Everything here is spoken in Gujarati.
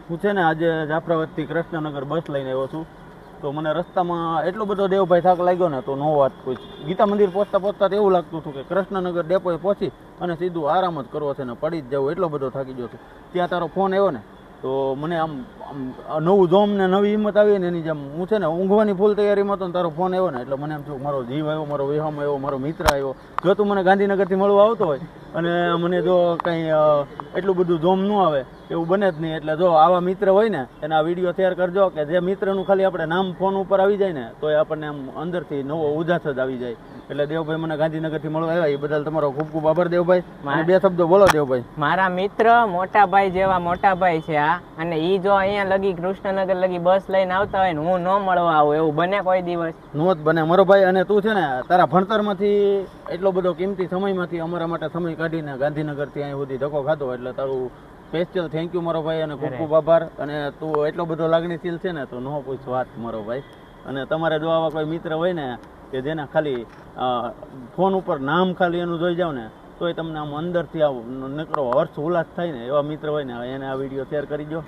હું છે ને આજે જાફરાબાદથી કૃષ્ણનગર બસ લઈને આવ્યો છું. તો મને રસ્તામાં એટલો બધો દેવભાઈ થાક લાગ્યો ને તો નો વાત કોઈ. ગીતા મંદિર પહોંચતા પહોંચતા એવું લાગતું હતું કે કૃષ્ણનગર ડેપોએ પહોંચી અને સીધું આરામ જ કરવો છે ને પડી જ જવું, એટલો બધો થાકી ગયો છું. ત્યાં તારો ફોન આવ્યો ને તો મને આમ નવું જોમ ને નવી હિંમત આવી ને એની જેમ હું છે ને ઊંઘવાની ફૂલ તૈયારીમાં હતો ને તારો ફોન આવ્યો ને એટલે મને એમ થયું મારો જીવ આવ્યો, મારો વિહમ આવ્યો, મારો મિત્ર આવ્યો. જો તું મને ગાંધીનગરથી મળવા આવતો હોય અને મને જો કંઈ એટલું બધું જોમ ન આવે એવું બને જ નહીં. એટલે જો આવા મિત્ર હોય ને એના વિડીયો શેર કરજો કે જે મિત્રનું ખાલી આપણે નામ ફોન ઉપર આવી જાય ને તો એ આપણને આમ અંદરથી નવો ઉજાસ જ આવી જાય. એટલે દેવભાઈ મને ગાંધીનગરથી મળવા આવ્યા એ બદલ તમારો ખૂબ ખૂબ આભાર દેવભાઈ. અને બે શબ્દો બોલો દેવભાઈ. મારા મિત્ર મોટા ભાઈ જેવા મોટા ભાઈ છે આ, અને ઈ જો અહીંયા લગી કૃષ્ણનગર લગી બસ લઈને આવતા હોય ને હું ન મળવા આવું એવું બને કોઈ દિવસ? નો જ બને મારો ભાઈ. અને તું છે ને તારા ભણતરમાંથી એટલો બધો કિંમતી સમયમાંથી અમારા માટે સમય કાઢીને ગાંધીનગરથી અહીં સુધી ધક્કો ખાધો એટલે તારું સ્પેશિયલ થેન્ક યુ મારો ભાઈ અને ખૂબ ખૂબ આભાર. અને તું એટલો બધો લાગણીશીલ છે ને તો નો પૂછ વાત મારો ભાઈ. અને તમારે જો આવા કોઈ મિત્ર હોય ને કે જેને ખાલી ફોન ઉપર નામ ખાલી એનું જોઈ જાવ ને તોય તમને આમ અંદરથી આવું નીકળો હર્ષ ઉલ્લાસ થાય ને એવા મિત્ર હોય ને એને આ વિડીયો શેર કરી દો.